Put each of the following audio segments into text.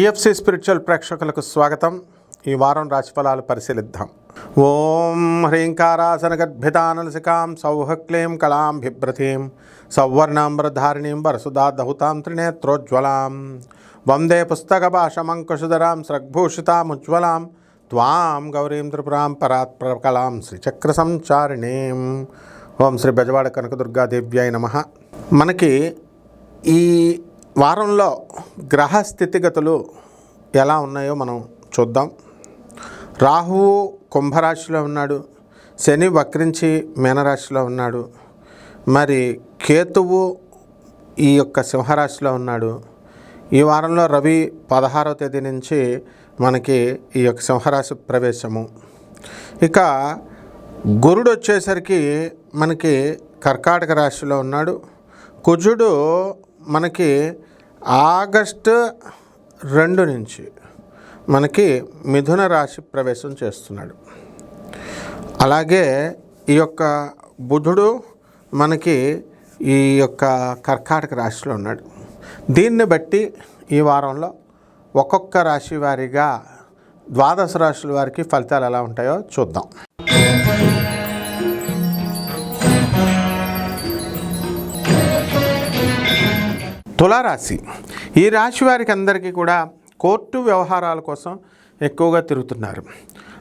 TFC spiritual ప్రేక్షకులకు స్వాగతం. ఈ వారం రాశిఫలాలు పరిశీలిద్దాం. ఓం హ్రీంకారాసనగద్భితానలసికాం సౌహక్లీం కళాం బిభ్రతీం సౌవర్ణాంబరధారిణీం వరసుదాదహుతాం త్రినేత్రోజ్వలాం వందే పుస్తకభాషమంకుశధరాం స్రగ్భూషితాముజ్వలాం త్వాం గౌరీం త్రిపురాం పరాత్పరకలాం శ్రీచక్రసంచారిణీం. ఓం శ్రీ బెజవాడ కనకదుర్గాదేవ్యాయ నమః. మనకి ఈ వారంలో గ్రహ స్థితిగతులు ఎలా ఉన్నాయో మనం చూద్దాం. రాహువు కుంభరాశిలో ఉన్నాడు, శని వక్రించి మీనరాశిలో ఉన్నాడు, మరి కేతువు ఈ యొక్క సింహరాశిలో ఉన్నాడు. ఈ వారంలో రవి 16వ తేదీ నుంచి మనకి ఈ యొక్క సింహరాశి ప్రవేశము. ఇక గురుడు వచ్చేసరికి మనకి కర్కాటక రాశిలో ఉన్నాడు. కుజుడు మనకి ఆగస్టు 2 నుంచి మనకి మిథున రాశి ప్రవేశం చేస్తున్నాడు. అలాగే ఈ యొక్క బుధుడు మనకి ఈ యొక్క కర్కాటక రాశిలో ఉన్నాడు. దీన్ని బట్టి ఈ వారంలో ఒక్కొక్క రాశి వారిగా 12 రాశుల వారికి ఫలితాలు ఎలా ఉంటాయో చూద్దాం. తులారాశి. ఈ రాశి వారికి అందరికీ కూడా కోర్టు వ్యవహారాల కోసం ఎక్కువగా తిరుగుతున్నారు.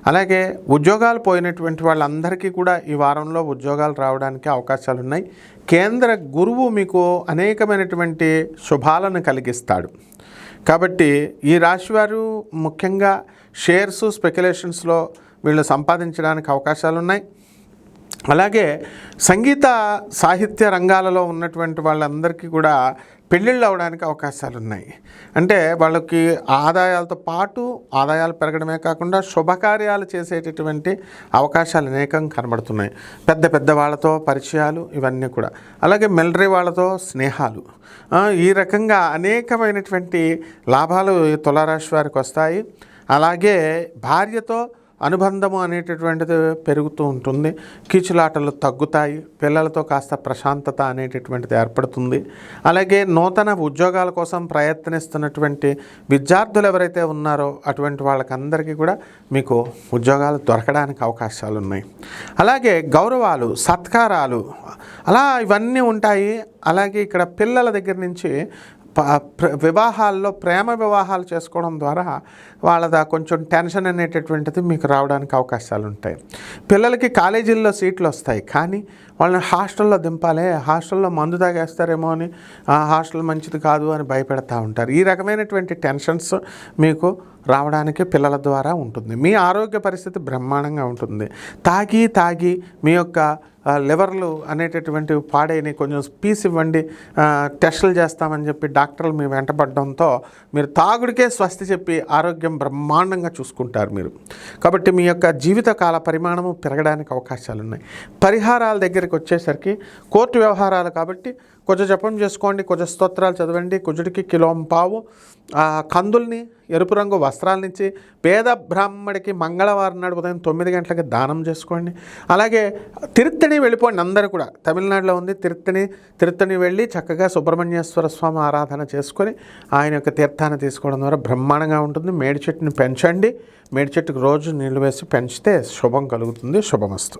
అలాగే ఉద్యోగాలు పోయినటువంటి వాళ్ళందరికీ కూడా ఈ వారంలో ఉద్యోగాలు రావడానికి అవకాశాలు ఉన్నాయి. కేంద్ర గురువు మీకు అనేకమైనటువంటి శుభాలను కలిగిస్తాడు. కాబట్టి ఈ రాశివారు ముఖ్యంగా షేర్స్ స్పెక్యులేషన్స్లో వీళ్ళు సంపాదించడానికి అవకాశాలు ఉన్నాయి. అలాగే సంగీత సాహిత్య రంగాలలో ఉన్నటువంటి వాళ్ళందరికీ కూడా పెళ్ళిళ్ళు అవ్వడానికి అవకాశాలు ఉన్నాయి. అంటే వాళ్ళకి ఆదాయాలతో పాటు ఆదాయాలు పెరగడమే కాకుండా శుభకార్యాలు చేసేటటువంటి అవకాశాలు అనేకం కనబడుతున్నాయి. పెద్ద పెద్ద వాళ్ళతో పరిచయాలు ఇవన్నీ కూడా. అలాగే మిలిటరీ వాళ్ళతో స్నేహాలు, ఈ రకంగా అనేకమైనటువంటి లాభాలు తులారాశి వారికి వస్తాయి. అలాగే భార్యతో అనుబంధము అనేటటువంటిది పెరుగుతూ ఉంటుంది. కీచులాటలు తగ్గుతాయి. పిల్లలతో కాస్త ప్రశాంతత అనేటటువంటిది ఏర్పడుతుంది. అలాగే నూతన ఉద్యోగాల కోసం ప్రయత్నిస్తున్నటువంటి విద్యార్థులు ఎవరైతే ఉన్నారో అటువంటి వాళ్ళకందరికీ కూడా మీకు ఉద్యోగాలు దొరకడానికి అవకాశాలు ఉన్నాయి. అలాగే గౌరవాలు, సత్కారాలు అలా ఇవన్నీ ఉంటాయి. అలాగే ఇక్కడ పిల్లల దగ్గర నుంచి వివాహాల్లో ప్రేమ వివాహాలు చేసుకోవడం ద్వారా వాళ్ళ కొంచెం టెన్షన్ అనేటటువంటిది మీకు రావడానికి అవకాశాలు ఉంటాయి. పిల్లలకి కాలేజీల్లో సీట్లు వస్తాయి, కానీ వాళ్ళని హాస్టల్లో దింపాలి, హాస్టల్లో మందు తాగేస్తారేమో అని, హాస్టల్ మంచిది కాదు అని భయపెడతా ఉంటారు. ఈ రకమైనటువంటి టెన్షన్స్ మీకు రావడానికి పిల్లల ద్వారా ఉంటుంది. మీ ఆరోగ్య పరిస్థితి బ్రహ్మాండంగా ఉంటుంది. తాగి మీ యొక్క లివర్లు అనేటటువంటివి పాడైన కొంచెం పీస్ ఇవ్వండి, టెస్టులు చేస్తామని చెప్పి డాక్టర్లు మీ వెంటబడడంతో మీరు తాగుడికే స్వస్తి చెప్పి ఆరోగ్యం బ్రహ్మాండంగా చూసుకుంటారు మీరు. కాబట్టి మీ యొక్క జీవితకాల పరిమాణము పెరగడానికి అవకాశాలు ఉన్నాయి. పరిహారాల దగ్గరికి వచ్చేసరికి కోర్టు వ్యవహారాలు కాబట్టి కుజ జపం చేసుకోండి, కుజ స్తోత్రాలు చదవండి. కుజుడికి కిలోంపావు కందుల్ని, ఎరుపు రంగు వస్త్రాలనిచ్చి పేద బ్రాహ్మడికి మంగళవారం నాడు ఉదయం 9 గంటలకి దానం చేసుకోండి. అలాగే తిరుత్తణి వెళ్ళిపోండి. అందరూ కూడా తమిళనాడులో ఉంది తిరుత్తణి వెళ్ళి చక్కగా సుబ్రహ్మణ్యేశ్వర స్వామి ఆరాధన చేసుకొని ఆయన యొక్క తీర్థాన్ని తీసుకోవడం ద్వారా బ్రహ్మాండంగా ఉంటుంది. మేడి చెట్టుని పెంచండి. మేడి చెట్టుకు రోజు నీళ్లు వేసి పెంచితే శుభం కలుగుతుంది. శుభమస్తు.